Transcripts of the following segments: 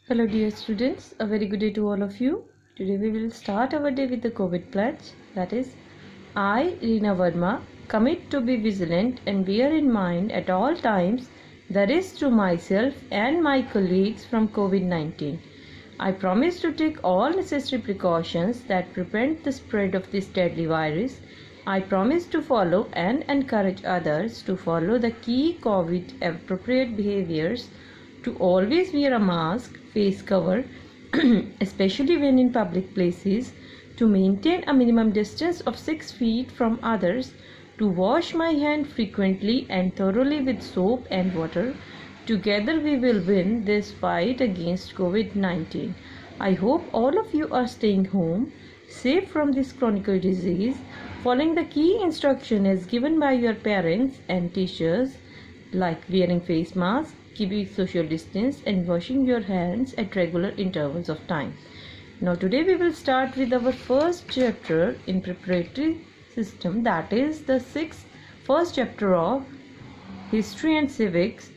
Hello dear students, a very good day to all of you. Today we will start our day with the COVID pledge. That is, I, Reena Verma, commit to be vigilant and bear in mind at all times the risk to myself and my colleagues from COVID-19. I promise to take all necessary precautions that prevent the spread of this deadly virus. I promise to follow and encourage others to follow the key COVID appropriate behaviors, to always wear a mask, face cover, especially when in public places, to maintain a minimum distance of 6 feet from others, to wash my hand frequently and thoroughly with soap and water. Together we will win this fight against COVID-19. I hope all of you are staying home, safe from this chronic disease, following the key instruction as given by your parents and teachers, like wearing face masks, keeping social distance and washing your hands at regular intervals of time. Now today we will start with our first chapter in preparatory system, that is the first chapter of History and Civics,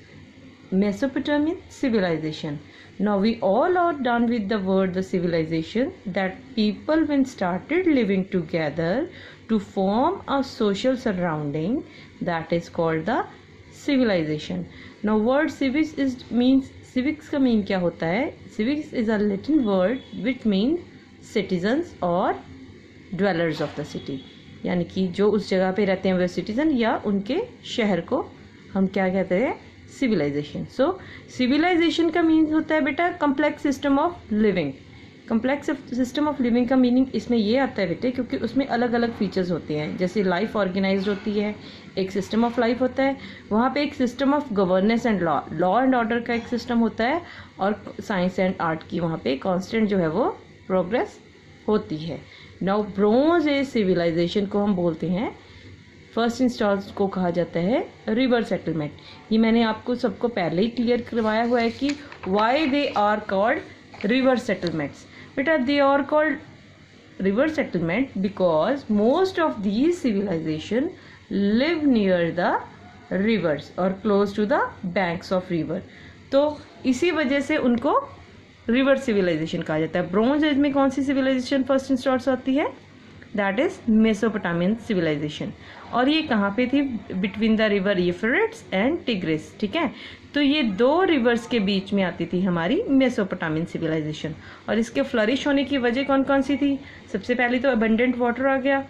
Mesopotamian Civilization. Now we all are done with the word the civilization, that people when started living together to form a social surrounding, that is called the civilization. Now word civics means civics का mean क्या होता है? Civics is a Latin word which means citizens or dwellers of the city, यानी कि जो उस जगह पे रहते हैं वह सिटीजन या उनके शहर को हम क्या कहते हैं? सिविलाइजेशन. सो सिविलाइजेशन का मीन होता है बेटा complex system of living. Complex system of living का मीनिंग इसमें ये आता है बेटे, क्योंकि उसमें अलग अलग फीचर्स होते हैं. जैसे लाइफ ऑर्गेनाइज्ड होती है, एक सिस्टम ऑफ लाइफ होता है, वहाँ पे एक system of governance and law and order का एक सिस्टम होता है, और साइंस एंड आर्ट की वहाँ पे कांस्टेंट जो है वो प्रोग्रेस होती है. नाउ ब्रोंज एज सिविलाइजेशन को हम बोलते हैं, फर्स्ट इंस्टॉल्स को कहा जाता है रिवर सेटलमेंट. ये मैंने आपको सबको पहले ही क्लियर करवाया हुआ है कि why they are called river settlements. बेटा they are called river settlement because most of these civilization live near the rivers or close to the banks of river. तो इसी वजह से उनको रिवर सिविलाइजेशन कहा जाता है. ब्रोंज एज में कौन सी सिविलाइजेशन फर्स्ट इंस्टॉल्स होती है? That is Mesopotamian civilization. और ये कहाँ पे थी? Between the river Euphrates and Tigris. ठीक है, तो ये दो रिवर्स के बीच में आती थी हमारी मेसोपोटामियन सिविलाइजेशन. और इसके फ्लरिश होने की वजह कौन कौन सी थी? सबसे पहले तो अबंडेंट वाटर आ गया,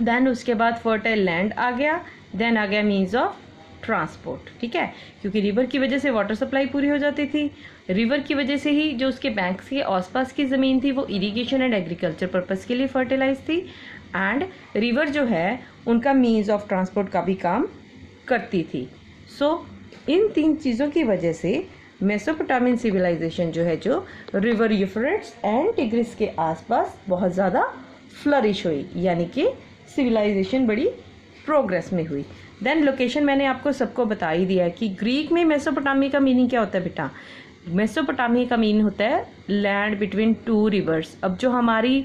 देन उसके बाद फर्टाइल लैंड आ गया, देन आ गया मीन्स ऑफ ट्रांसपोर्ट. ठीक है, क्योंकि रिवर की वजह से वाटर सप्लाई पूरी हो जाती थी. रिवर की वजह से ही जो उसके बैंक्स के आसपास की ज़मीन थी वो इरिगेशन एंड एग्रीकल्चर पर्पस के लिए फर्टिलाइज थी. एंड रिवर जो है उनका मीन्स ऑफ ट्रांसपोर्ट का भी काम करती थी. सो इन तीन चीज़ों की वजह से मेसोपोटामियन सिविलाइजेशन जो है, जो रिवर यूफ्रेट्स एंड टिग्रिस के आसपास बहुत ज़्यादा फ्लरिश हुई, यानी कि सिविलाइजेशन बड़ी प्रोग्रेस में हुई. देन लोकेशन मैंने आपको सबको बता ही दिया है कि ग्रीक में मेसोपोटामिया का मीनिंग क्या होता है बेटा? मेसोपोटामिया का मीनिंग होता है लैंड बिटवीन टू रिवर्स. अब जो हमारी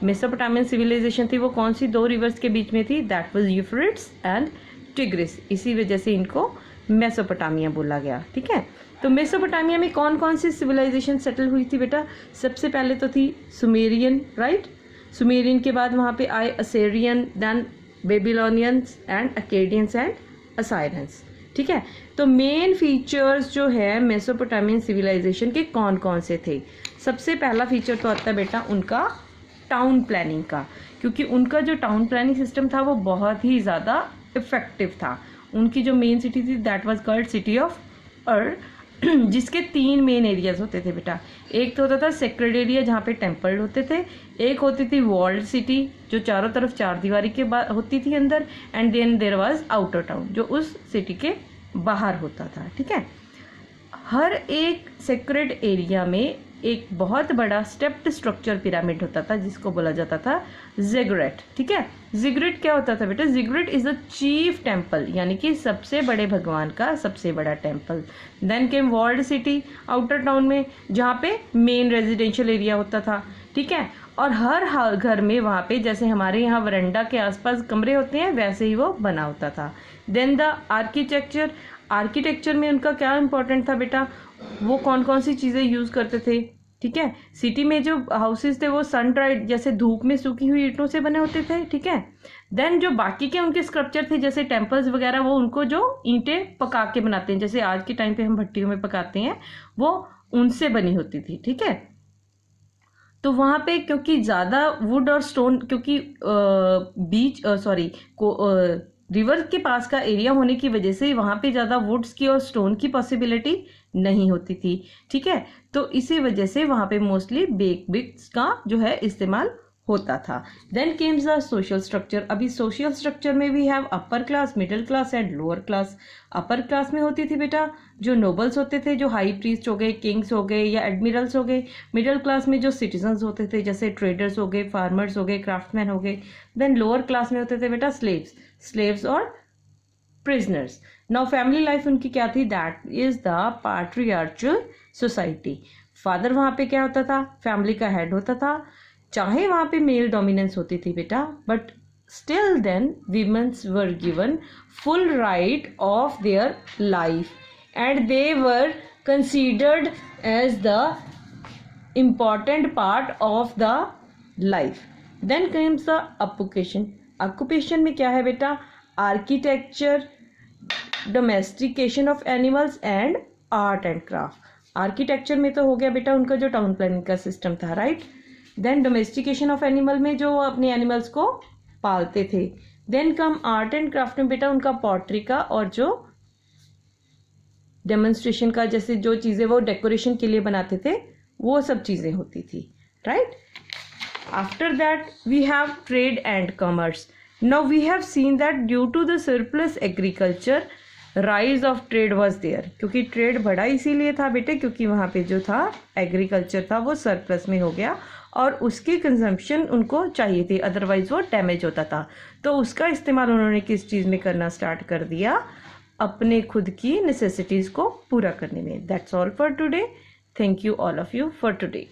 मेसोपोटामियन सिविलाइजेशन थी वो कौन सी दो रिवर्स के बीच में थी? That was Euphrates and tigris. इसी वजह से इनको मेसोपोटामिया बोला गया. ठीक है, तो मेसोपोटामिया में कौन कौन सी सिविलाइजेशन सेटल हुई थी बेटा? सबसे पहले तो थी सुमेरियन, राइट. सुमेरियन के बाद वहाँ पे आए असेरियन, then Babylonians and Akkadians and असायरेंस. ठीक है, तो मेन फीचर्स जो है मेसोपोटामियन सिविलाइजेशन के कौन कौन से थे? सबसे पहला फीचर तो आता है बेटा उनका टाउन प्लानिंग का, क्योंकि उनका जो टाउन प्लानिंग सिस्टम था वो बहुत ही ज़्यादा इफेक्टिव था. उनकी जो मेन सिटी थी that was called city of एर, जिसके तीन मेन एरियाज होते थे बेटा. एक तो होता था सेक्रेड एरिया जहाँ पे टेम्पल होते थे, एक होती थी वॉल्ड सिटी जो चारों तरफ चार दीवारी के बाद होती थी अंदर, and then there was outer town जो उस सिटी के बाहर होता था. ठीक है, हर एक सेक्रेड एरिया में एक बहुत बड़ा स्टेप्ड स्ट्रक्चर पिरामिड होता था जिसको बोला जाता था जिगुरेट. ठीक है, जिगुरेट क्या होता था बेटा? Ziggurat is the chief temple, यानी कि सबसे बड़े भगवान का सबसे बड़ा temple. Then came walled city outer town में, जहाँ पे मेन रेजिडेंशियल एरिया होता था. ठीक है, और हर घर में वहाँ पे जैसे हमारे यहाँ वरंडा के आसपास कमरे होते हैं वैसे ही वो बना होता था. देन द आर्किटेक्चर, आर्किटेक्चर में उनका क्या इंपॉर्टेंट था बेटा, वो कौन कौन सी चीज़ें यूज़ करते थे, ठीक है। सिटी में जो हाउसेस थे वो सन ड्राइड जैसे धूप में सूखी हुई ईंटों से बने होते थे, ठीक है। देन जो बाकी के उनके स्ट्रक्चर थे जैसे टेम्पल्स वगैरह, वो उनको जो ईंटें पका के बनाते हैं, जैसे आज के टाइम पे हम भट्टियों में पकाते हैं, वो उनसे बनी होती थी, ठीक है। तो वहाँ पे क्योंकि ज़्यादा वुड और स्टोन, क्योंकि रिवर के पास का एरिया होने की वजह से वहाँ पे ज़्यादा वुड्स की और स्टोन की पॉसिबिलिटी नहीं होती थी, ठीक है। तो इसी वजह से वहाँ पे मोस्टली बेक ब्रिक्स का जो है इस्तेमाल होता था। Then comes the social structure. अभी सोशल स्ट्रक्चर में we have upper class, middle class and lower class. Upper class में होती थी बेटा जो नोबल्स होते थे, जो हाई प्रीस्ट हो गए, किंग्स हो गए या एडमिरल्स हो गए। मिडिल क्लास में जो सिटीजन्स होते थे जैसे ट्रेडर्स हो गए, फार्मर्स हो गए, क्राफ्टमैन हो गए। देन लोअर क्लास में होते थे बेटा स्लेव्स और प्रिजनर्स। नाउ फैमिली लाइफ उनकी क्या थी, that is the patriarchal society. Father वहाँ पे क्या होता था, फैमिली का हेड होता था। चाहे वहाँ पे मेल डोमिनेंस होती थी बेटा, but still then women's were given full right of their life and they were considered as the important part of the life. Then comes the occupation. Occupation में क्या है बेटा, architecture, domestication of animals and art and craft. Architecture में तो हो गया बेटा उनका जो टाउन प्लानिंग का सिस्टम था, right. Then domestication of animal में जो अपने एनिमल्स को पालते थे। Then come art and craft में बेटा उनका पॉटरी का और जो डेमोन्स्ट्रेशन का, जैसे जो चीज़ें वो डेकोरेशन के लिए बनाते थे वो सब चीज़ें होती थी, right. After that we have trade and commerce. Now we have seen that due to the surplus agriculture rise of trade was there. क्योंकि ट्रेड बढ़ा इसीलिए था बेटे क्योंकि वहाँ पे जो था एग्रीकल्चर था वो सरप्लस में हो गया और उसकी कंजम्पशन उनको चाहिए थी, अदरवाइज वो डैमेज होता था। तो उसका इस्तेमाल उन्होंने किस चीज़ में करना स्टार्ट कर दिया, अपने खुद की नेसेसिटीज़ को पूरा करने में। That's all for today. Thank you all of you for today.